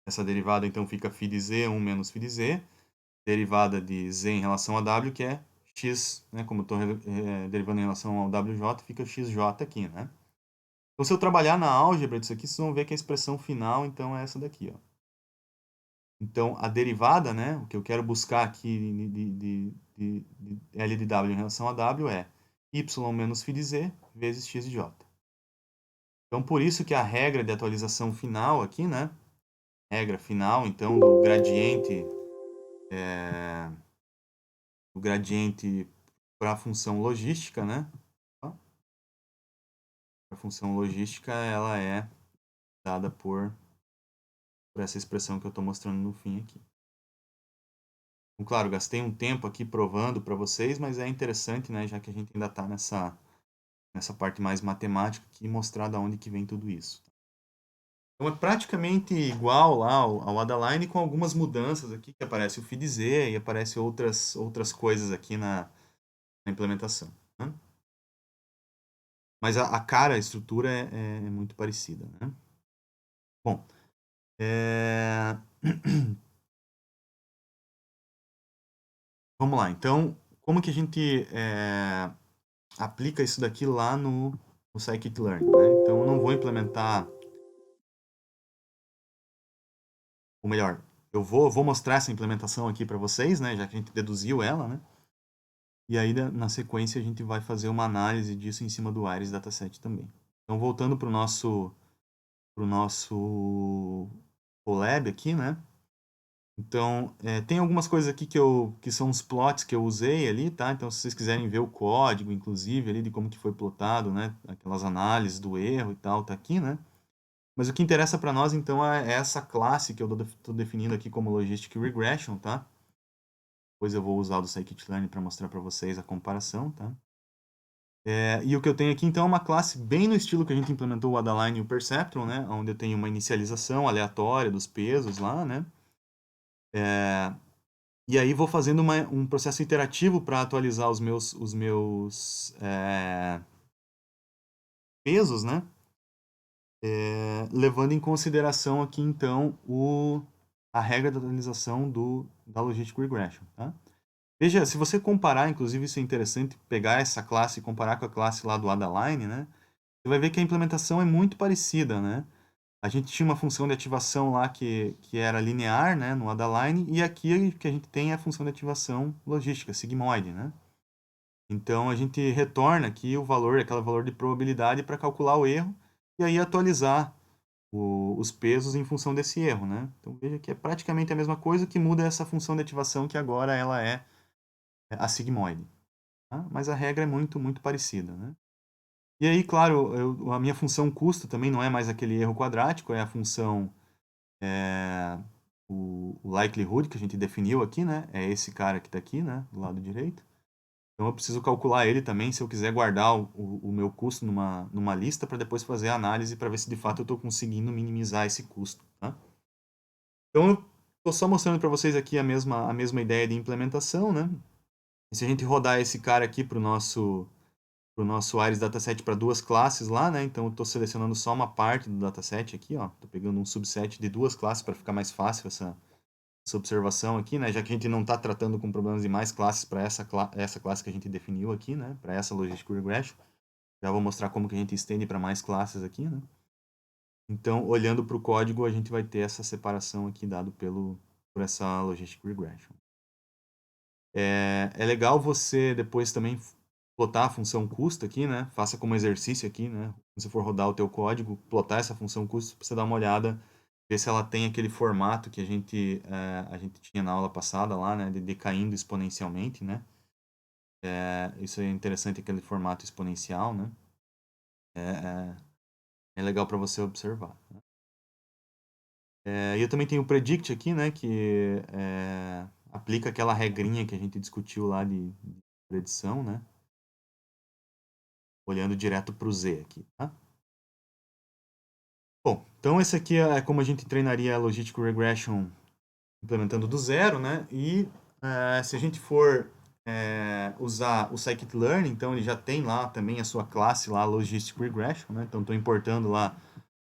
[SPEAKER 1] essa derivada, então fica φ de z, 1 menos φ de z. Derivada de z em relação a w, que é x, né? Como eu estou derivando em relação ao wj, fica xj aqui, né? Então, se eu trabalhar na álgebra disso aqui, vocês vão ver que a expressão final, então, é essa daqui, ó. Então, a derivada, né? O que eu quero buscar aqui de L de w em relação a w é y menos φ de z vezes x de j. Então, por isso que a regra de atualização final aqui, né? Regra final, então, do gradiente para a função logística, né? A função logística, ela é dada por essa expressão que eu estou mostrando no fim aqui. Então, claro, gastei um tempo aqui provando para vocês, mas é interessante, né? Já que a gente ainda está nessa parte mais matemática aqui, mostrar de onde que vem tudo isso. Então, é praticamente igual lá ao Adaline, com algumas mudanças aqui, que aparece o φ de z e aparece outras coisas aqui na implementação, né? Mas a cara, a estrutura é muito parecida, né? Bom, é... vamos lá. Então, como que a gente aplica isso daqui lá no Scikit-learn, né? Então, eu não vou implementar, ou melhor, eu vou mostrar essa implementação aqui para vocês, né? Já que a gente deduziu ela, né? E aí, na sequência, a gente vai fazer uma análise disso em cima do Iris Dataset também. Então, voltando para o nosso Colab aqui, né? Então, tem algumas coisas aqui que são os plots que eu usei ali, tá? Então, se vocês quiserem ver o código, inclusive, ali de como que foi plotado, né? Aquelas análises do erro e tal, tá aqui, né? Mas o que interessa para nós, então, é essa classe que eu estou definindo aqui como Logistic Regression, tá? Depois eu vou usar o do Scikit-learn para mostrar para vocês a comparação, tá? E o que eu tenho aqui, então, é uma classe bem no estilo que a gente implementou o Adaline e o Perceptron, né? Onde eu tenho uma inicialização aleatória dos pesos lá, né? E aí vou fazendo um processo iterativo para atualizar os meus pesos, né? Levando em consideração aqui, então, a regra da atualização da Logistic Regression, tá? Veja, se você comparar, inclusive isso é interessante, pegar essa classe e comparar com a classe lá do Adaline, né? Você vai ver que a implementação é muito parecida, né? A gente tinha uma função de ativação lá que era linear, né, no Adaline, e aqui o que a gente tem é a função de ativação logística, sigmoide, né? Então a gente retorna aqui o valor, aquele valor de probabilidade para calcular o erro e aí atualizar os pesos em função desse erro, né? Então veja que é praticamente a mesma coisa, que muda essa função de ativação que agora ela é a sigmoide, tá? Mas a regra é muito, muito parecida, né? E aí, claro, a minha função custo também não é mais aquele erro quadrático, é a função é, o likelihood que a gente definiu aqui, né? É esse cara que está aqui, né? Do lado direito. Então eu preciso calcular ele também se eu quiser guardar o meu custo numa lista para depois fazer a análise para ver se de fato eu estou conseguindo minimizar esse custo, tá? Então eu estou só mostrando para vocês aqui a mesma ideia de implementação, né? E se a gente rodar esse cara aqui para o nosso Iris Dataset para duas classes lá, né? Então eu estou selecionando só uma parte do dataset aqui, ó. Estou pegando um subset de duas classes para ficar mais fácil essa observação aqui, né? Já que a gente não está tratando com problemas de mais classes para essa classe que a gente definiu aqui, né? Para essa Logistic Regression. Já vou mostrar como que a gente estende para mais classes aqui, né? Então, olhando para o código, a gente vai ter essa separação aqui dado por essa Logistic Regression. É legal você depois também plotar a função custo aqui, né? Faça como exercício aqui, né? Se você for rodar o teu código, plotar essa função custo para você dar uma olhada, ver se ela tem aquele formato que a gente tinha na aula passada lá, né? De decaindo exponencialmente, né? Isso é interessante, aquele formato exponencial, né? É, é legal para você observar, né? E eu também tenho o predict aqui, né? Que aplica aquela regrinha que a gente discutiu lá de predição, né? Olhando direto para o Z aqui, tá? Bom, então esse aqui é como a gente treinaria a Logistic Regression implementando do zero, né? E se a gente for usar o Scikit-learn, então ele já tem lá também a sua classe lá, Logistic Regression, né? Então estou importando lá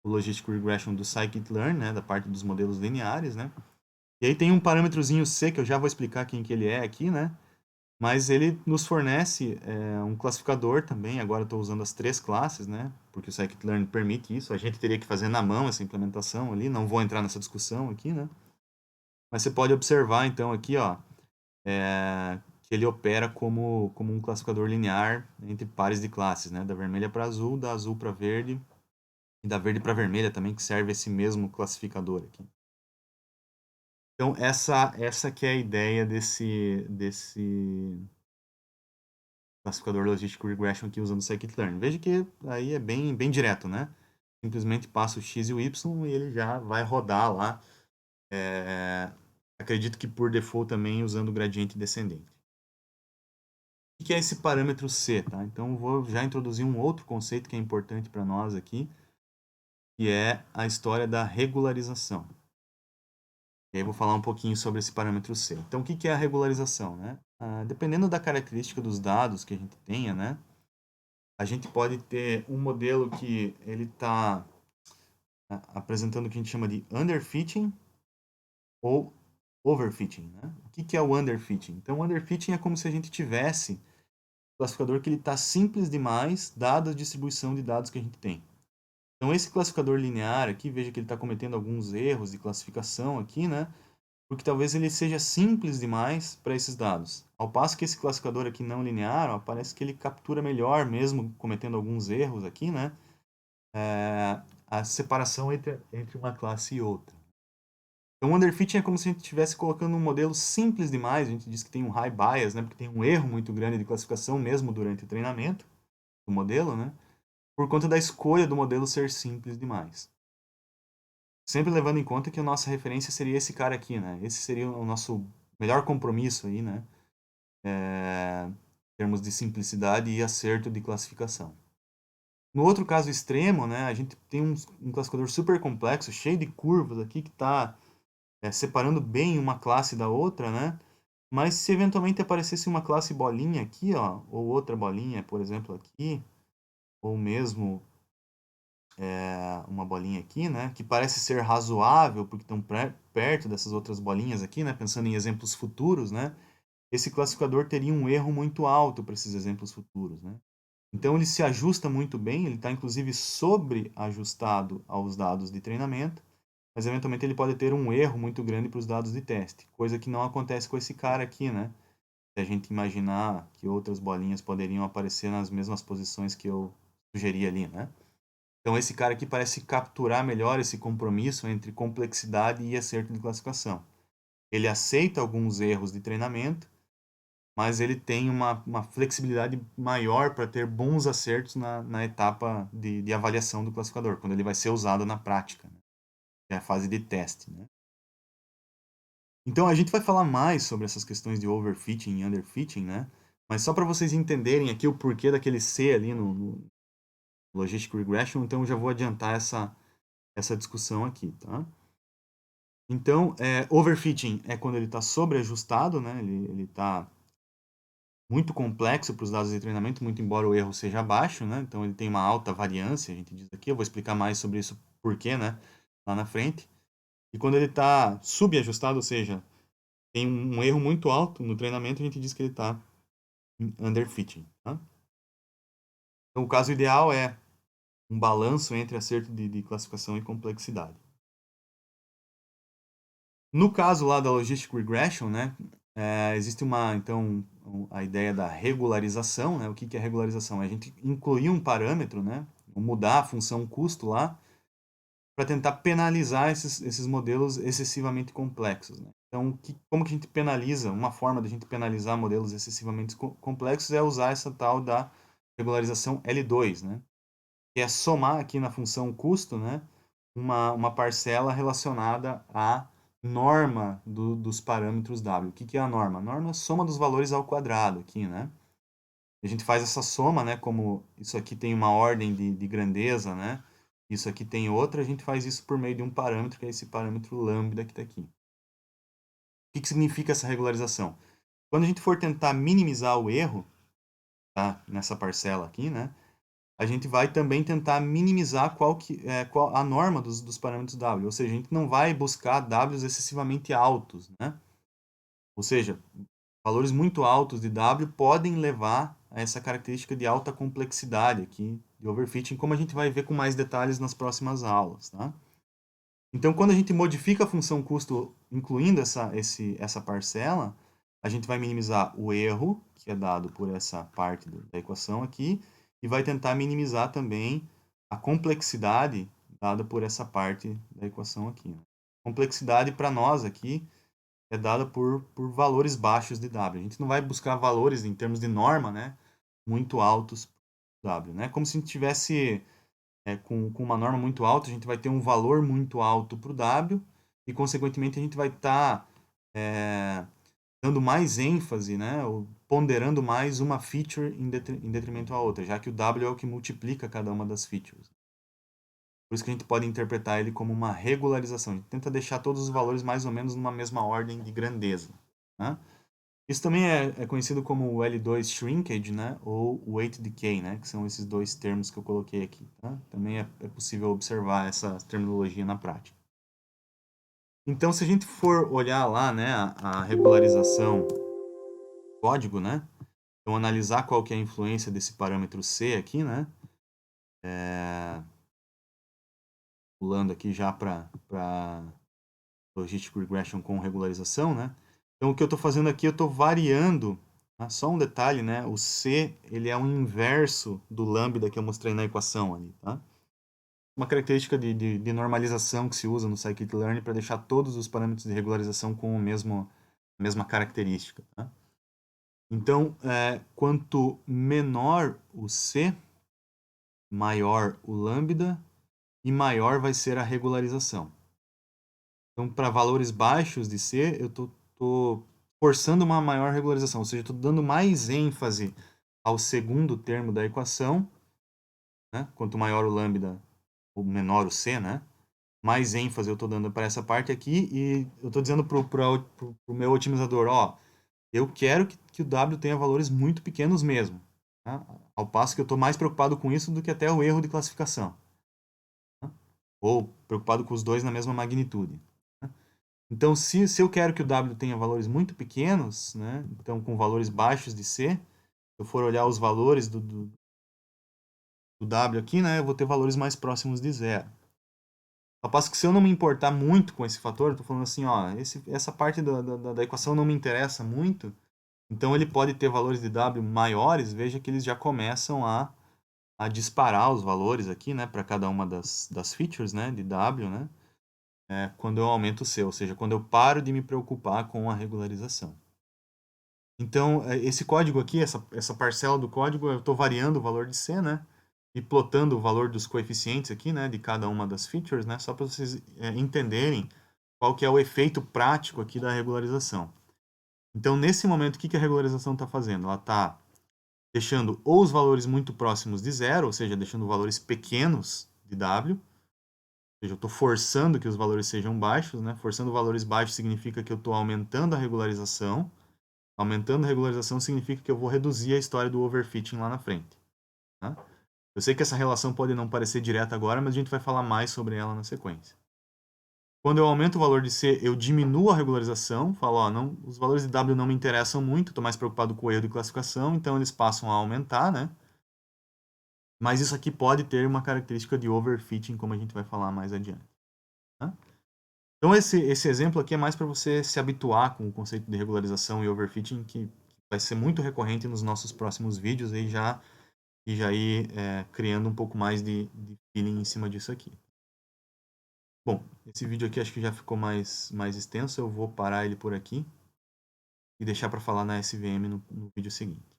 [SPEAKER 1] o Logistic Regression do Scikit-learn, né? Da parte dos modelos lineares, né? E aí tem um parâmetrozinho C, que eu já vou explicar quem que ele é aqui, né? Mas ele nos fornece um classificador também. Agora estou usando as três classes, né? Porque o Scikit-learn permite isso. A gente teria que fazer na mão essa implementação ali. Não vou entrar nessa discussão aqui, né? Mas você pode observar, então, aqui, ó, que ele opera como um classificador linear entre pares de classes, né? Da vermelha para azul, da azul para verde e da verde para vermelha também, que serve esse mesmo classificador aqui. Então, essa que é a ideia desse classificador Logistic Regression aqui usando o Scikit-learn. Veja que aí é bem, bem direto, né? Simplesmente passa o x e o y e ele já vai rodar lá. Acredito que por default também usando o gradiente descendente. O que é esse parâmetro C, tá? Então vou já introduzir um outro conceito que é importante para nós aqui, que é a história da regularização. E aí vou falar um pouquinho sobre esse parâmetro C. Então o que é a regularização, né? Dependendo da característica dos dados que a gente tenha, né? A gente pode ter um modelo que ele está apresentando o que a gente chama de underfitting ou overfitting, né? O que é o underfitting? Então, o underfitting é como se a gente tivesse um classificador que ele está simples demais, dada a distribuição de dados que a gente tem. Então, esse classificador linear aqui, veja que ele está cometendo alguns erros de classificação aqui, né? Porque talvez ele seja simples demais para esses dados. Ao passo que esse classificador aqui não linear, ó, parece que ele captura melhor, mesmo cometendo alguns erros aqui, né? A separação entre uma classe e outra. Então, o underfitting é como se a gente estivesse colocando um modelo simples demais. A gente diz que tem um high bias, né? Porque tem um erro muito grande de classificação mesmo durante o treinamento do modelo, né? Por conta da escolha do modelo ser simples demais. Sempre levando em conta que a nossa referência seria esse cara aqui, né? Esse seria o nosso melhor compromisso aí, né? Em termos de simplicidade e acerto de classificação. No outro caso extremo, né? A gente tem um classificador super complexo, cheio de curvas aqui, que está separando bem uma classe da outra, né? Mas se eventualmente aparecesse uma classe bolinha aqui, ó, ou outra bolinha, por exemplo, aqui, ou mesmo uma bolinha aqui, né, que parece ser razoável porque estão perto dessas outras bolinhas aqui, né, pensando em exemplos futuros, né, esse classificador teria um erro muito alto para esses exemplos futuros, né. Então ele se ajusta muito bem, ele está inclusive sobreajustado aos dados de treinamento, mas eventualmente ele pode ter um erro muito grande para os dados de teste, coisa que não acontece com esse cara aqui, né. Se a gente imaginar que outras bolinhas poderiam aparecer nas mesmas posições que eu sugeri ali, né. Então, esse cara aqui parece capturar melhor esse compromisso entre complexidade e acerto de classificação. Ele aceita alguns erros de treinamento, mas ele tem uma flexibilidade maior para ter bons acertos na etapa de avaliação do classificador, quando ele vai ser usado na prática, né? Que é a fase de teste. Né? Então, a gente vai falar mais sobre essas questões de overfitting e underfitting, né? Mas só para vocês entenderem aqui o porquê daquele C ali no Logistic Regression, então eu já vou adiantar essa discussão aqui, tá? Então, overfitting é quando ele está sobreajustado, né? Ele está muito complexo para os dados de treinamento, muito embora o erro seja baixo, né? Então, ele tem uma alta variância, a gente diz aqui. Eu vou explicar mais sobre isso por quê, né? Lá na frente. E quando ele está subajustado, ou seja, tem um erro muito alto no treinamento, a gente diz que ele está underfitting, tá? Então, o caso ideal é um balanço entre acerto de classificação e complexidade. No caso lá da Logistic Regression, né, existe então, a ideia da regularização, né? O que é regularização? É a gente incluir um parâmetro, né, mudar a função custo lá, para tentar penalizar esses modelos excessivamente complexos. Né? Então, como que a gente penaliza? Uma forma de a gente penalizar modelos excessivamente complexos é usar essa tal da regularização L2, né? Que é somar aqui na função custo, né, uma parcela relacionada à norma dos parâmetros W. O que é a norma? A norma é a soma dos valores ao quadrado aqui, né? A gente faz essa soma, né, como isso aqui tem uma ordem de grandeza, né? Isso aqui tem outra, a gente faz isso por meio de um parâmetro, que é esse parâmetro lambda que está aqui. O que significa essa regularização? Quando a gente for tentar minimizar o erro, tá, nessa parcela aqui, né, a gente vai também tentar minimizar qual a norma dos parâmetros W. Ou seja, a gente não vai buscar Ws excessivamente altos, né? Ou seja, valores muito altos de W podem levar a essa característica de alta complexidade aqui, de overfitting, como a gente vai ver com mais detalhes nas próximas aulas, tá? Então, quando a gente modifica a função custo, incluindo essa parcela, a gente vai minimizar o erro, que é dado por essa parte da equação aqui, e vai tentar minimizar também a complexidade dada por essa parte da equação aqui. Né? Complexidade, para nós aqui, é dada por valores baixos de W. A gente não vai buscar valores, em termos de norma, né, muito altos para W. Né? Como se a gente tivesse com uma norma muito alta, a gente vai ter um valor muito alto para o W e, consequentemente, a gente vai estar dando mais ênfase, né, ou ponderando mais uma feature em detrimento à outra, já que o W é o que multiplica cada uma das features. Por isso que a gente pode interpretar ele como uma regularização. A gente tenta deixar todos os valores mais ou menos numa mesma ordem de grandeza. Né? Isso também é conhecido como o L2 Shrinkage, né? Ou Weight Decay, né? Que são esses dois termos que eu coloquei aqui, tá? Também é possível observar essa terminologia na prática. Então, se a gente for olhar lá, né, a regularização código, né? Então, analisar qual que é a influência desse parâmetro C aqui, né? Pulando aqui já para Logistic Regression com regularização, né? Então, o que eu estou fazendo aqui, eu estou variando, tá? Só um detalhe, né? O C, ele é o inverso do lambda que eu mostrei na equação ali, tá? Uma característica de normalização que se usa no scikit-learn para deixar todos os parâmetros de regularização com a mesma característica, tá? Então, quanto menor o C, maior o lambda e maior vai ser a regularização. Então, para valores baixos de C, eu estou forçando uma maior regularização, ou seja, estou dando mais ênfase ao segundo termo da equação, né? Quanto maior o lambda, ou menor o C, né? Mais ênfase eu estou dando para essa parte aqui e eu estou dizendo para o meu otimizador, ó, eu quero que o W tenha valores muito pequenos mesmo, tá? Ao passo que eu estou mais preocupado com isso do que até o erro de classificação, tá? Ou preocupado com os dois na mesma magnitude. Então, se eu quero que o W tenha valores muito pequenos, né, então com valores baixos de C, se eu for olhar os valores do W aqui, né, eu vou ter valores mais próximos de zero. Ao passo que se eu não me importar muito com esse fator, eu estou falando assim, ó, essa parte da equação não me interessa muito, então ele pode ter valores de W maiores, veja que eles já começam a disparar os valores aqui, né, para cada uma das features, né, de W, né, quando eu aumento o C, ou seja, quando eu paro de me preocupar com a regularização. Então, esse código aqui, essa parcela do código, eu estou variando o valor de C, né? E plotando o valor dos coeficientes aqui, né? De cada uma das features, né? Só para vocês entenderem qual que é o efeito prático aqui da regularização. Então, nesse momento, o que a regularização está fazendo? Ela está deixando ou os valores muito próximos de zero, ou seja, deixando valores pequenos de W, ou seja, eu estou forçando que os valores sejam baixos, né? Forçando valores baixos significa que eu estou aumentando a regularização. Aumentando a regularização significa que eu vou reduzir a história do overfitting lá na frente, tá? Eu sei que essa relação pode não parecer direta agora, mas a gente vai falar mais sobre ela na sequência. Quando eu aumento o valor de C, eu diminuo a regularização, falo, ó, não, os valores de W não me interessam muito, estou mais preocupado com o erro de classificação, então eles passam a aumentar, né? Mas isso aqui pode ter uma característica de overfitting, como a gente vai falar mais adiante, tá? Então esse exemplo aqui é mais para você se habituar com o conceito de regularização e overfitting, que vai ser muito recorrente nos nossos próximos vídeos e já ir criando um pouco mais de feeling em cima disso aqui. Bom, esse vídeo aqui acho que já ficou mais extenso, eu vou parar ele por aqui e deixar para falar na SVM no vídeo seguinte.